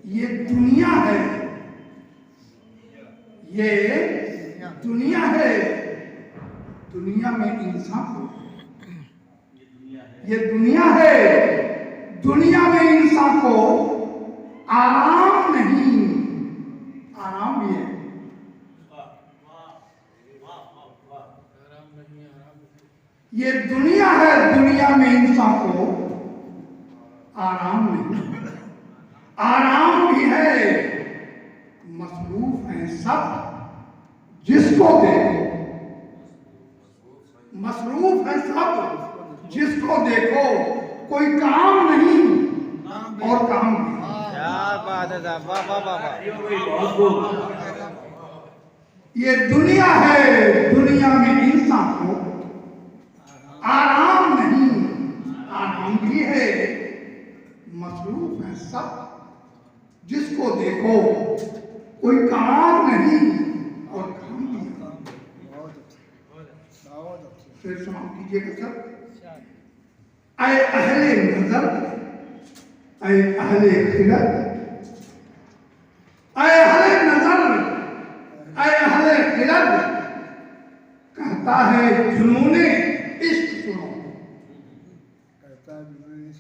ये दुनिया है, ये दुनिया है। दुनिया में इंसान को, ये दुनिया है, दुनिया में इंसान को आराम नहीं, आराम भी है। ये दुनिया है, दुनिया में इंसान को आराम नहीं, आराम भी है। मसरूफ है सब जिसको देखो, मसरूफ है सब जिसको देखो, कोई काम नहीं और काम नहीं। क्या बात है साहब, वाह वाह वाह वाह। ये दुनिया है, दुनिया में इंसान को आराम नहीं, आराम भी है। मसरूफ है सब जिसको देखो, कोई काम नहीं और काम भी है। फिर समाप्त कीजिएगा सर। ऐ अहले नजर, ऐ अहले खिलत, ऐ अहले नजर, ऐ अहले खिलत, कहता है जुनूने इश्क सुनो।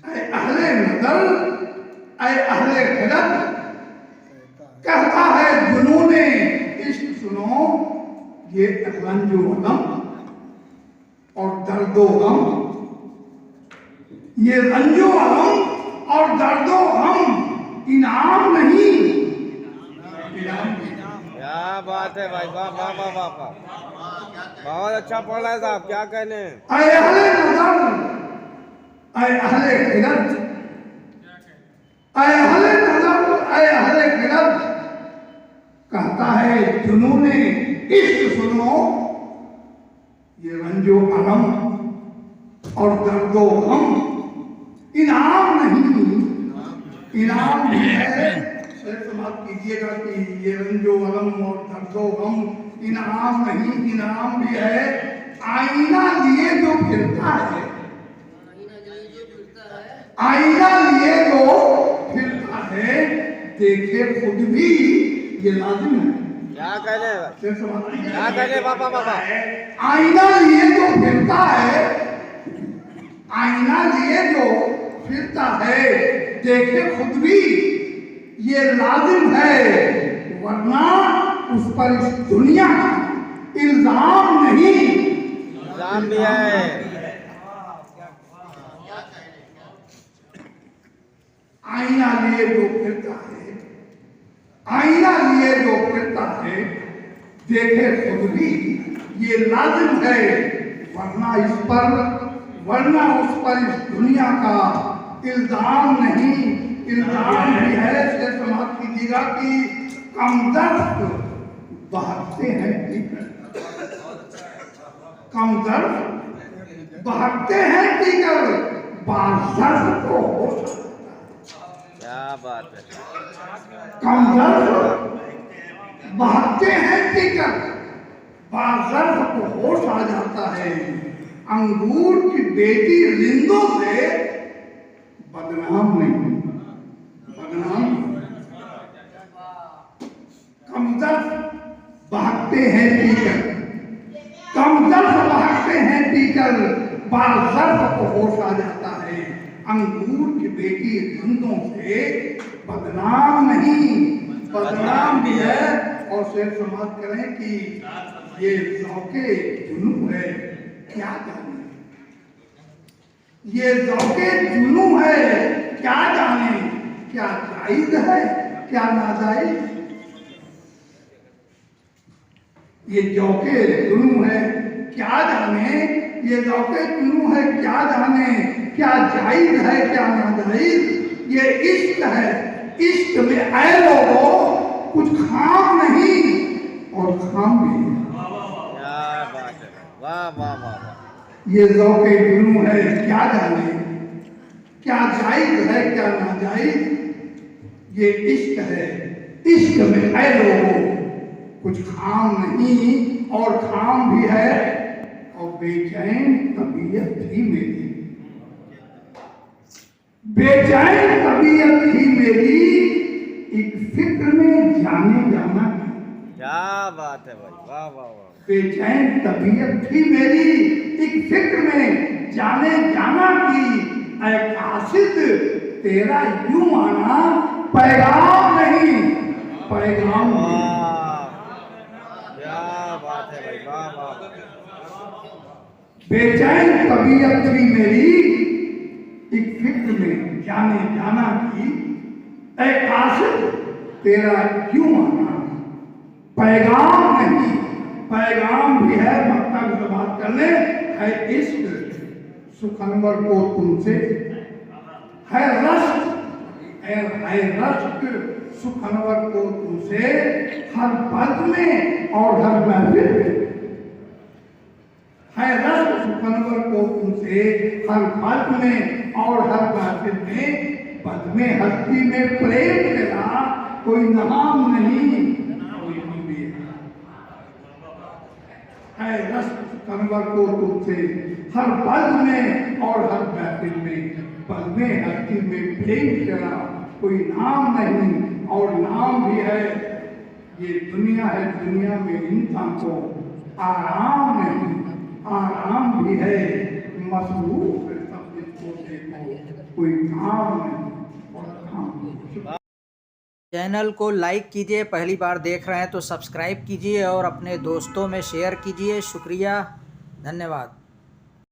ऐ अहले नजर, ऐ अहले खिलत, कहता है जुनूने इश्क सुनो। ये रंजो गम और दर्दो गम, ये रंजो गम और दर्दो गम इनाम नहीं, इनाम नहीं। क्या बात है भाई, वाह वाह वाह वाह वाह, बहुत अच्छा पढ़ रहा है साहब, क्या कहने। ऐ अहले नजर, ऐ अहले खिलत, ऐ अहले नजर, ऐ अहले खिलत, कहता है जुनूने इश्क सुनो। ये रंजो अलम और दर्दो गम इनाम नहीं, इनाम भी है। समाप्त कीजिएगा कि ये रंजो अलम और दर्दो गम इनाम नहीं, इनाम भी है। आईना लिए जो फिरता है, आईना लिए जो फिरता है, देखे खुद भी ये लाजिम है। क्या कहने, क्या कहने बाबा बाबा। आईना लिए जो फिरता है, आईना लिए जो फिरता है, देखे खुद भी ये लाजिम है, वरना उस पर इस दुनिया का इल्जाम नहीं, इल्जाम भी है। आईना लिए जो फिरता है, आईना लिए जो फिरता है, देखे खुद भी ये लाजिम है, वरना इस पर, वरना उस पर इस दुनिया का इल्जाम नहीं, इल्जाम भी है। से समाप्त कीजिएगा कि कमदर्द बहकते हैं, कमदर्द बहकते हैं टीकर, बाज़र्द को होश। क्या बात है। कमदर्द बहकते हैं टीकर, बाज़र्द को होश आ जाता है। अंगूर की बेटी रिंदों से बदनाम नहीं, बदनाम। कमदर्द बहकते हैं टीकर, कमदर्द बहकते हैं टीकर, बाज़र्द को होश आ जाता है। अंगूर की बेटी रिंदों से बदनाम नहीं, बदनाम भी है। और शेर समाप्त करें कि ये ज़ौक़े जुनून है, क्या जाने, ये ज़ौक़े जुनून है, क्या जाने, क्या जायज़ है क्या नाजायज़। ये ज़ौक़े जुनून है, क्या जाने, ये ज़ौक़े जुनून है, क्या जाने, क्या जायज़ है क्या नाजायज़। ये इश्क है, इश्क में ऐ लोगों कुछ खाम नहीं और खाम भी है। क्या बात है, वाह वाह वाह वाह। ये ज़ौक़े जुनून है, क्या जाने, क्या जायज़ है क्या नाजायज़। ये इश्क है, इश्क में ऐ लोगों कुछ खाम नहीं और खाम भी है। और बेचैन तबीयत थी मेरी, बेचैन तबीयत थी मेरी, एक बात है भाई, वाह वाह वाह। बेचैन तबीयत थी मेरी एक फिक्र में जाने जाना की, ऐ कासिद तेरा यूं आना पैगाम नहीं पैगाम नहीं। वाह, क्या बात है भाई, वाह वाह। बेचैन तबीयत थी मेरी एक फिक्र में जाने जाना की, ऐ कासिद तेरा क्यों आना पैगाम नहीं। पैगाम भी है, मकतब से बात कर ले, है इश्क सुखनवर को तुमसे, है रश्क है रश्क सुखनवर को तुमसे, हर पद में और हर महफिल में। है रश्क सुखनवर को तुमसे हर पद में और हर महफिल में। पद में हस्ती में प्रेम तेरा कोई नाम नहीं कोई भी है। रश्क सुखनवर को तुमसे हर पद में और हर महफिल में। पद में हस्ती में प्रेम तेरा कोई नाम नहीं और नाम भी है। ये दुनिया है, दुनिया में इंसान को आराम नहीं, आराम भी है मसरूफ है सब जिसको देखो, कोई काम नहीं और काम नहीं। चैनल को लाइक कीजिए, पहली बार देख रहे हैं तो सब्सक्राइब कीजिए और अपने दोस्तों में शेयर कीजिए। शुक्रिया, धन्यवाद।